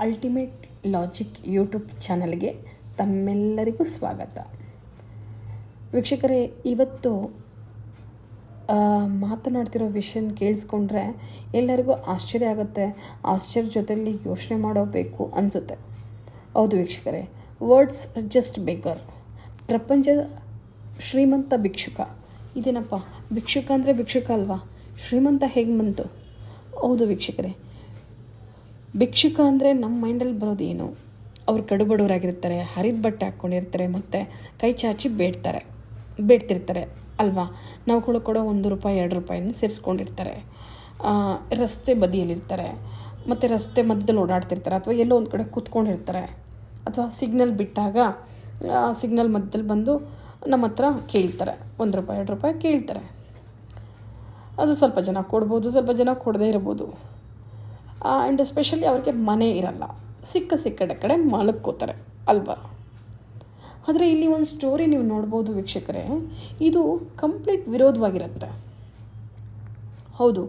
Ultimate logic YouTube ಚಾನಲ್ಗೆ ತಮ್ಮೆಲ್ಲರಿಗೂ ಸ್ವಾಗತ. ವೀಕ್ಷಕರೇ, ಇವತ್ತು ಮಾತನಾಡ್ತಿರೋ ವಿಷಯ ಕೇಳಿಸ್ಕೊಂಡ್ರೆ ಎಲ್ಲರಿಗೂ ಆಶ್ಚರ್ಯ ಆಗುತ್ತೆ. ಆಶ್ಚರ್ಯ ಜೊತೆಯಲ್ಲಿ ಯೋಚನೆ ಮಾಡೋಬೇಕು ಅನಿಸುತ್ತೆ. ಹೌದು ವೀಕ್ಷಕರೇ, ವರ್ಡ್ಸ್ ಜಸ್ಟ್ ಬೇಕರ್. ಪ್ರಪಂಚದ ಶ್ರೀಮಂತ ಭಿಕ್ಷುಕ. ಇದೇನಪ್ಪ, ಭಿಕ್ಷುಕ ಅಂದರೆ ಭಿಕ್ಷುಕ ಅಲ್ವಾ, ಶ್ರೀಮಂತ ಹೇಗೆ ಬಂತು? ಹೌದು ವೀಕ್ಷಕರೇ, ಭಿಕ್ಷುಕ ಅಂದರೆ ನಮ್ಮ ಮೈಂಡಲ್ಲಿ ಬರೋದೇನು? ಅವ್ರು ಕಡುಬಡವರಾಗಿರ್ತಾರೆ, ಹರಿದ ಬಟ್ಟೆ ಹಾಕ್ಕೊಂಡಿರ್ತಾರೆ, ಮತ್ತು ಕೈ ಚಾಚಿ ಬೇಡ್ತಿರ್ತಾರೆ ಅಲ್ವಾ. ನಾವು ಕೊಡೋ ₹1 ₹2 ಸೇರಿಸ್ಕೊಂಡಿರ್ತಾರೆ. ರಸ್ತೆ ಬದಿಯಲ್ಲಿರ್ತಾರೆ, ಮತ್ತು ರಸ್ತೆ ಮಧ್ಯದಲ್ಲಿ ಓಡಾಡ್ತಿರ್ತಾರೆ, ಅಥವಾ ಎಲ್ಲೋ ಒಂದು ಕಡೆ ಕೂತ್ಕೊಂಡಿರ್ತಾರೆ, ಅಥವಾ ಸಿಗ್ನಲ್ ಬಿಟ್ಟಾಗ ಸಿಗ್ನಲ್ ಮಧ್ಯದಲ್ಲಿ ಬಂದು ನಮ್ಮ ಹತ್ರ ಕೇಳ್ತಾರೆ, ₹1 ₹2 ಕೇಳ್ತಾರೆ. ಅದು ಸ್ವಲ್ಪ ಜನ ಕೊಡ್ಬೋದು, ಸ್ವಲ್ಪ ಜನ ಕೊಡದೇ ಇರ್ಬೋದು. ಆ್ಯಂಡ್ ಎಸ್ಪೆಷಲಿ ಅವ್ರಿಗೆ ಮನೆ ಇರಲ್ಲ, ಸಿಕ್ಕ ಕಡೆ ಮಲಕ್ಕೋತಾರೆ ಅಲ್ವಾ. ಆದರೆ ಇಲ್ಲಿ ಒಂದು ಸ್ಟೋರಿ ನೀವು ನೋಡ್ಬೋದು ವೀಕ್ಷಕರೇ, ಇದು ಕಂಪ್ಲೀಟ್ ವಿರೋಧವಾಗಿರುತ್ತೆ. ಹೌದು,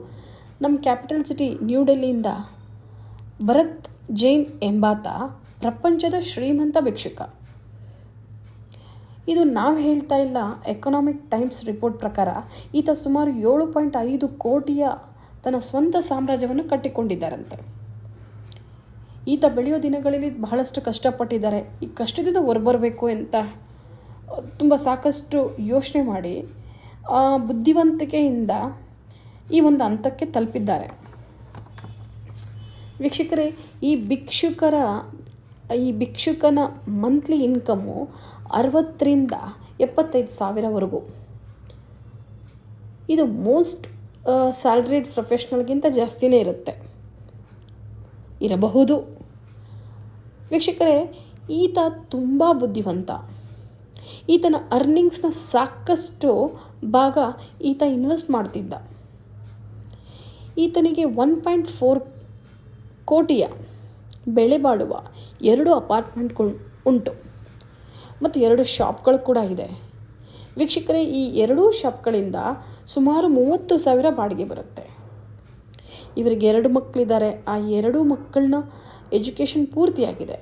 ನಮ್ಮ ಕ್ಯಾಪಿಟಲ್ ಸಿಟಿ ನ್ಯೂ ಡೆಲ್ಲಿಯಿಂದ ಭರತ್ ಜೈನ್ ಎಂಬಾತ ಪ್ರಪಂಚದ ಶ್ರೀಮಂತ ಭಿಕ್ಷುಕ. ಇದು ನಾವು ಹೇಳ್ತಾ ಇಲ್ಲ. ಎಕನಾಮಿಕ್ ಟೈಮ್ಸ್ ರಿಪೋರ್ಟ್ ಪ್ರಕಾರ ಈತ ಸುಮಾರು 7.5 ಕೋಟಿಯ ತನ್ನ ಸ್ವಂತ ಸಾಮ್ರಾಜ್ಯವನ್ನು ಕಟ್ಟಿಕೊಂಡಿದ್ದಾರಂತೆ. ಈತ ಬೆಳೆಯೋ ದಿನಗಳಲ್ಲಿ ಬಹಳಷ್ಟು ಕಷ್ಟಪಟ್ಟಿದ್ದಾರೆ. ಈ ಕಷ್ಟದಿಂದ ಹೊರಬರಬೇಕು ಅಂತ ಸಾಕಷ್ಟು ಯೋಚನೆ ಮಾಡಿ ಬುದ್ಧಿವಂತಿಕೆಯಿಂದ ಈ ಒಂದು ಹಂತಕ್ಕೆ ತಲುಪಿದ್ದಾರೆ. ವೀಕ್ಷಕರೇ, ಈ ಭಿಕ್ಷುಕನ ಮಂತ್ಲಿ ಇನ್ಕಮ್ಮು 60,000ರಿಂದ 75,000ವರೆಗೂ. ಇದು ಮೋಸ್ಟ್ ಸ್ಯಾಲ್ರಿಡ್ ಪ್ರೊಫೆಷ್ನಲ್ಗಿಂತ ಜಾಸ್ತಿನೇ ಇರಬಹುದು. ವೀಕ್ಷಕರೇ, ಈತ ತುಂಬ ಬುದ್ಧಿವಂತ. ಈತನ ಅರ್ನಿಂಗ್ಸ್ನ ಸಾಕಷ್ಟು ಭಾಗ ಈತ ಇನ್ವೆಸ್ಟ್ ಮಾಡ್ತಿದ್ದ. ಈತನಿಗೆ 1.4 ಕೋಟಿಯ ಬೆಲೆ ಬಾಳುವ 2 ಅಪಾರ್ಟ್ಮೆಂಟ್ಗಳು ಉಂಟು, ಮತ್ತು 2 ಶಾಪ್ಗಳು ಕೂಡ ಇದೆ. ವೀಕ್ಷಕರೇ, ಈ 2 ಶಾಪ್ಗಳಿಂದ ಸುಮಾರು 30,000 ಬಾಡಿಗೆ ಬರುತ್ತೆ. ಇವರಿಗೆ 2 ಮಕ್ಕಳಿದ್ದಾರೆ. ಆ 2 ಮಕ್ಕಳನ್ನ ಎಜುಕೇಷನ್ ಪೂರ್ತಿಯಾಗಿದೆ.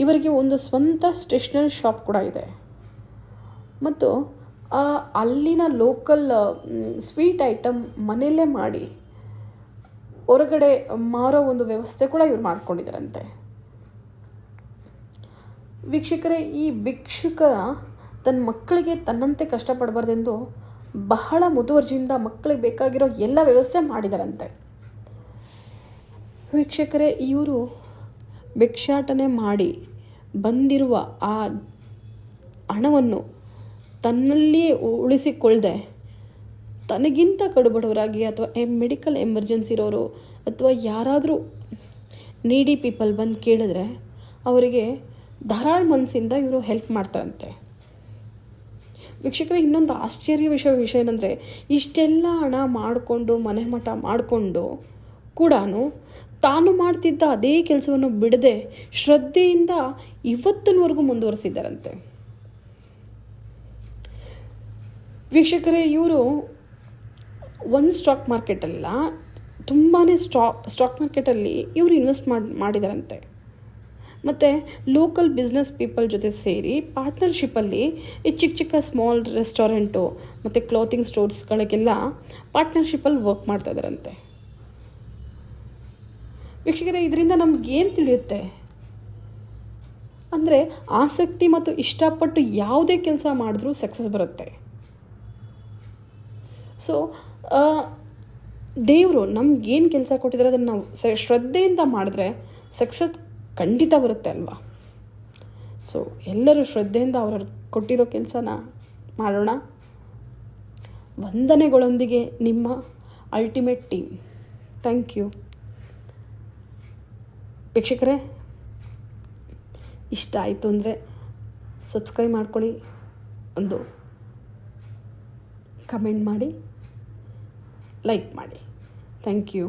ಇವರಿಗೆ ಒಂದು ಸ್ವಂತ ಸ್ಟೇಷನರಿ ಶಾಪ್ ಕೂಡ ಇದೆ, ಮತ್ತು ಅಲ್ಲಿನ ಲೋಕಲ್ ಸ್ವೀಟ್ ಐಟಮ್ ಮನೆಯಲ್ಲೇ ಮಾಡಿ ಹೊರಗಡೆ ಮಾರೋ ಒಂದು ವ್ಯವಸ್ಥೆ ಕೂಡ ಇವ್ರು ಮಾಡ್ಕೊಂಡಿದ್ದಾರಂತೆ. ವೀಕ್ಷಕರೇ, ಈ ಭಿಕ್ಷುಕ ತನ್ನ ಮಕ್ಕಳಿಗೆ ತನ್ನಂತೆ ಕಷ್ಟಪಡಬಾರ್ದೆಂದು ಬಹಳ ಮುತುವರ್ಜಿಯಿಂದ ಮಕ್ಕಳಿಗೆ ಬೇಕಾಗಿರೋ ಎಲ್ಲ ವ್ಯವಸ್ಥೆ ಮಾಡಿದಾರಂತೆ. ವೀಕ್ಷಕರೇ, ಇವರು ಭಿಕ್ಷಾಟನೆ ಮಾಡಿ ಬಂದಿರುವ ಆ ಹಣವನ್ನು ತನ್ನಲ್ಲಿಯೇ ಉಳಿಸಿಕೊಳ್ಳದೆ ತನಗಿಂತ ಕಡುಬಡವರಾಗಿ ಅಥವಾ ಮೆಡಿಕಲ್ ಎಮರ್ಜೆನ್ಸಿ ಇರೋರು ಅಥವಾ ಯಾರಾದರೂ ನೀಡಿ ಪೀಪಲ್ ಬಂದು ಕೇಳಿದ್ರೆ ಅವರಿಗೆ ಧಾರಾಳ ಮನಸ್ಸಿಂದ ಇವರು ಹೆಲ್ಪ್ ಮಾಡ್ತಾರಂತೆ. ವೀಕ್ಷಕರೇ, ಇನ್ನೊಂದು ಆಶ್ಚರ್ಯ ವಿಷಯ ಏನಂದರೆ, ಇಷ್ಟೆಲ್ಲ ಹಣ ಮಾಡಿಕೊಂಡು ಮನೆ ಮಠ ಮಾಡಿಕೊಂಡು ಕೂಡ ತಾನು ಮಾಡ್ತಿದ್ದ ಅದೇ ಕೆಲಸವನ್ನು ಬಿಡದೆ ಶ್ರದ್ಧೆಯಿಂದ ಇವತ್ತಿನವರೆಗೂ ಮುಂದುವರಿಸಿದ್ದಾರಂತೆ. ವೀಕ್ಷಕರೇ, ಇವರು ಒಂದು ಸ್ಟಾಕ್ ಮಾರ್ಕೆಟಲ್ಲ, ತುಂಬಾ ಸ್ಟಾಕ್ ಮಾರ್ಕೆಟಲ್ಲಿ ಇವರು ಇನ್ವೆಸ್ಟ್ ಮಾಡಿದಾರಂತೆ. ಮತ್ತು ಲೋಕಲ್ ಬಿಸ್ನೆಸ್ ಪೀಪಲ್ ಜೊತೆ ಸೇರಿ ಪಾರ್ಟ್ನರ್ಶಿಪ್ಪಲ್ಲಿ ಈ ಚಿಕ್ಕ ಸ್ಮಾಲ್ ರೆಸ್ಟೋರೆಂಟು ಮತ್ತು ಕ್ಲಾತಿಂಗ್ ಸ್ಟೋರ್ಸ್ಗಳಿಗೆಲ್ಲ ಪಾರ್ಟ್ನರ್ಶಿಪ್ಪಲ್ಲಿ ವರ್ಕ್ ಮಾಡ್ತಾ ಇದ್ದಾರಂತೆ. ವೀಕ್ಷಕರೇ, ಇದರಿಂದ ನಮಗೇನು ತಿಳಿಯುತ್ತೆ ಅಂದರೆ, ಆಸಕ್ತಿ ಮತ್ತು ಇಷ್ಟಪಟ್ಟು ಯಾವುದೇ ಕೆಲಸ ಮಾಡಿದ್ರೂ ಸಕ್ಸಸ್ ಬರುತ್ತೆ. ಸೊ ದೇವರು ನಮಗೇನು ಕೆಲಸ ಕೊಟ್ಟಿದ್ದಾರೆ ಅದನ್ನು ನಾವು ಶ್ರದ್ಧೆಯಿಂದ ಮಾಡಿದ್ರೆ ಸಕ್ಸಸ್ ಖಂಡಿತ ಬರುತ್ತೆ ಅಲ್ವಾ. ಸೊ ಎಲ್ಲರೂ ಶ್ರದ್ಧೆಯಿಂದ ಅವರು ಕೊಟ್ಟಿರೋ ಕೆಲಸನ ಮಾಡೋಣ. ವಂದನೆಗಳೊಂದಿಗೆ ನಿಮ್ಮ ಅಲ್ಟಿಮೇಟ್ ಟೀಮ್. Thank you. ವೀಕ್ಷಕರೇ, ಇಷ್ಟ ಆಯಿತು ಅಂದರೆ ಸಬ್ಸ್ಕ್ರೈಬ್ ಮಾಡ್ಕೊಳ್ಳಿ, ಒಂದು ಕಮೆಂಟ್ ಮಾಡಿ, ಲೈಕ್ ಮಾಡಿ. Thank you.